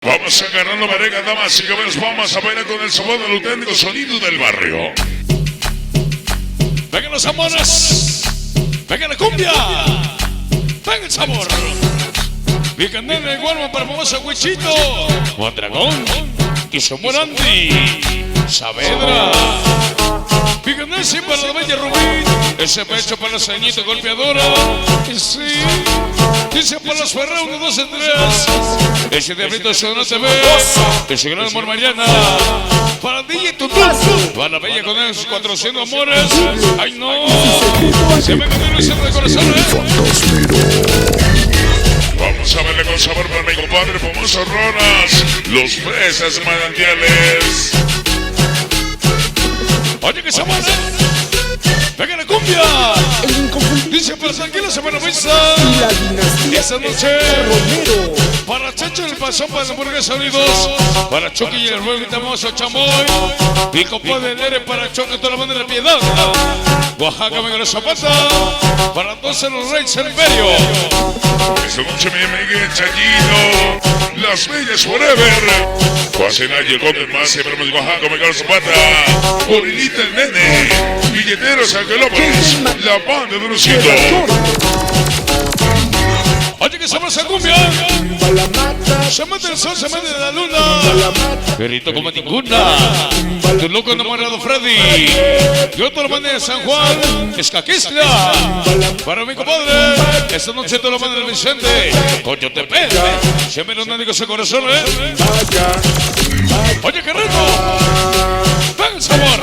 Vamos agarrando pareja, damas y caballeros. Vamos a bailar con el sabor del auténtico sonido del barrio. Vengan los amores, vengan la cumbia, venga el sabor. Mi candela de Guarma para famoso Huichito, Juan Dragón, y su Morandi, Saavedra. Mi candela sí para la bella Rubí, ese pecho para la ceñita golpeadora. Y sí, dice para los Ferreros 1, 2 y 3. Ese diablito eso no te ve, ese gran amor mañana. Para DJ Tutú, para la bella con esos 400 amores. Ay no, se me cayó el centro de corazón, Vamos a verle con sabor para mi compadre famoso Ronas, los fresas manantiales. Oye que sabor, venga la cumbia. Dice para tranquila se van a pensar. Esta noche para Chacho el Pasón, para la hamburguesa Unidos, para Chucky y el buen Tamoso Chamoy, mi compadre Nere para Choque toda la banda de la Piedad, Oaxaca venga la Zapata, para todos los Reyes del Imperio. Esta noche mi amiga Chayito, Las Bellas Forever, Guacenayo, el Conde más, siempre de Oaxaca venga la Zapata, Morilita el Nene, Billeteros Angelópolis, la banda de Lucito. Oye que sabor esa cumbia. Se mete el sol, se mete la luna. Perito como ninguna. Tu loco enamorado Freddy. Yo te lo mandé de San Juan, Escaquisla. Para mi compadre, esta noche te lo mandé de Vicente. Coño te pega. Siempre no digo ese corazón, Oye qué rico. Ven el sabor.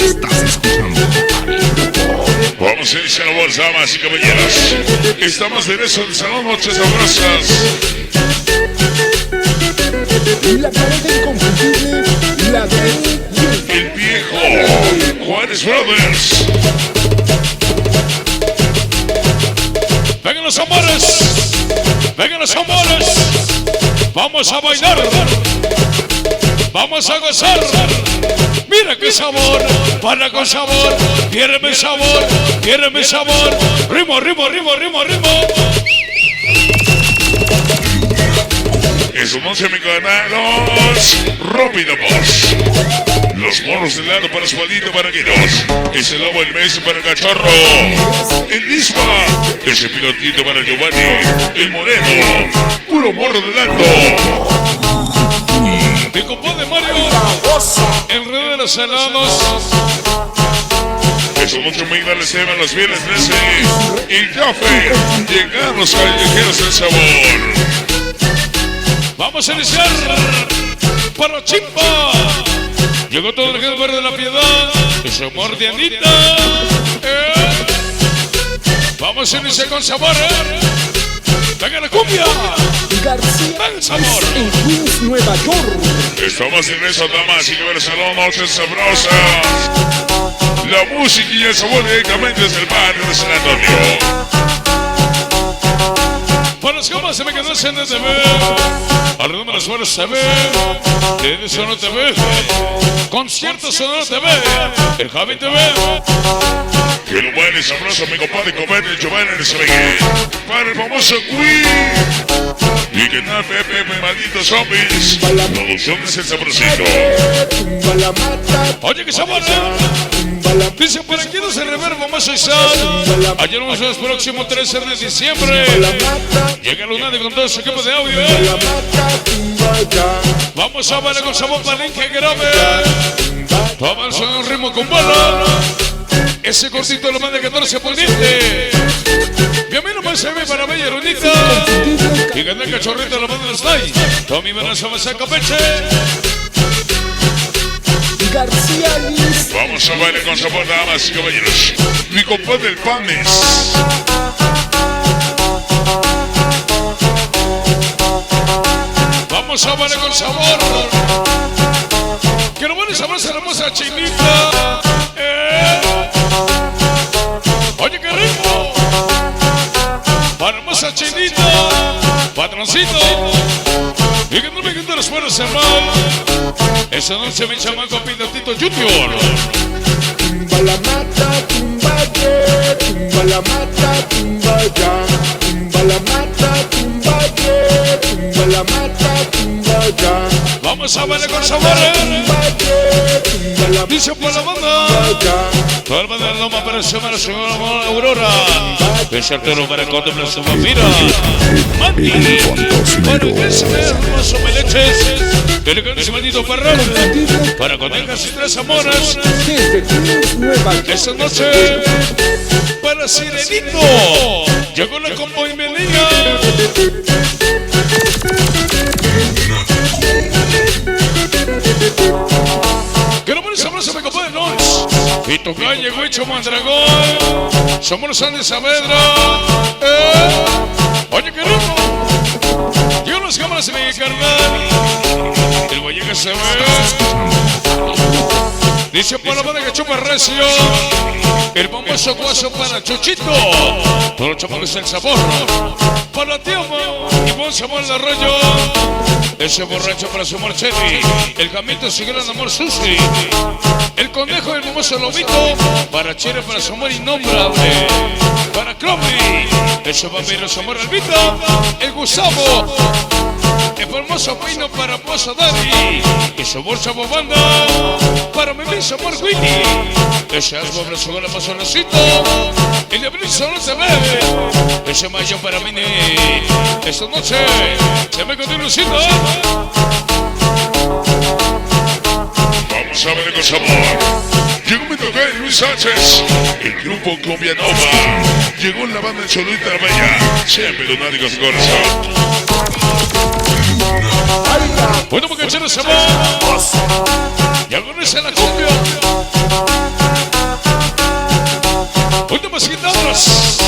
Estás escuchando. Vamos a iniciar la bolsa, damas y caballeros. Estamos de regreso en Salón Noches Sabrosas. La pareja inconfundible, la de El viejo Juárez Brothers. Vengan los amores. Vengan los amores. Vamos a bailar. Vamos a gozar. Mira qué sabor, para con sabor, piéreme sabor, piéreme sabor. Ritmo, ritmo, ritmo, ritmo, ritmo. Eso no se me ganaros. Rápido Boss. Los morros de lado para Osvaldito para Guiros. Ese lobo el mes para el cachorro. El Lisma. Ese pilotito para Giovanni. El moreno. Puro morro de lado. Mi compadre Mario, el rey de los helados. Eso mucho me iba a Esteban, los viernes 13. Y Jaffe, llegar los callejeros del sabor. Vamos a iniciar para Chimpa. Llegó todo el gente verde de la Piedad. Ese amor de Anita. Vamos a iniciar con sabor, Venga la cumbia. García Ven el sabor. en Queens, Nueva York. Estamos de regreso, damas y caballeros, Salón Noches Sabrosas. La música y el sabor directamente desde el barrio de San Antonio. Para los camas se me quedó el CNTV. Alrededor de las horas se ve. De Sonoro TV. Concierto Sonoro TV. El Javi TV. Que lo bueno y sabroso, mi compadre Comer, el Giovanni de Sebegue. Para el famoso Queen. Y que tal, Pepe, malditos zombies. Producción de ese sabrosito. Oye, que sabor, Dice, ¿para quién no se reverba más hoy sal? Ayer nos vemos el próximo 13 de diciembre. Llega Lunadi con todo su equipo de audio, Vamos a bailar con sabor para el que grave. Vamos a un ritmo con bala. Ese cortito lo manda 14 por diente. Mi amigo más se ve para Bella Runita. Y ganar el cachorrito lo manda los Stay. Tommy Venazo me saca peche. García Liz. Vamos a bailar con sabor, damas y caballeros. Mi compadre el Panes. Vamos a bailar con sabor. Que lo bueno y sabor se la hermosa Chinita. Oye, qué rico. Para hermosa Chinita. Patroncito. Y que no me quiten los buenos hermanos. Esa noche mi chamaco Pinatito Junior. Tumba la mata, tumba que, tumba la mata, tumba ya, tumba la Vamos a bailar con sabor. Dice por la banda. Toda la banda de Loma para sumar a su Aurora. Es Arturo para contemplar su vampira. Mati. Para que se vean hermosos meleches. Que le canten ese maldito parral. Para contar casi 3 amores. Desde Queens, Nueva York. Esta noche. Para Sirenito. Llegó la combo y Melina. Que no pones abrazo, me compadre Nox. Y tu calle, Huicho Mandragón. Somos los Andes Saavedra. Oye, qué rico. Llegan las cámaras y me carnal. El Guayaga se ve. Dice por la banda que chupa recio. El bombazo guaso para Chuchito. Todos los chamacos el sabor. Para tío y buen sabor el arroyo. Ese borracho para su Marchetti. El Camito sigue el amor Susi. El conejo del famoso lobito. Para Chile para su amor innombrable. Para Cromi. Ese vampiro su amor Albito. El Gustavo. El famoso Pino para Pozo Daddy. Y su bolsa bobanda. Para mi su amor Winnie. Ese asbo para su gola paso Rosito. El de abril solo se ve. Ese mayo para mí. Esta noche se me continúa Lucito. Vamos a ver con sabor. Llegó mi toque Luis Sánchez. El grupo Cumbia Nova. Llegó la banda de Cholita la Bella. Siempre lunáticos de corazón. Bueno, porque echar ese va. Y agoniza la cumbia. Últimas guitarras.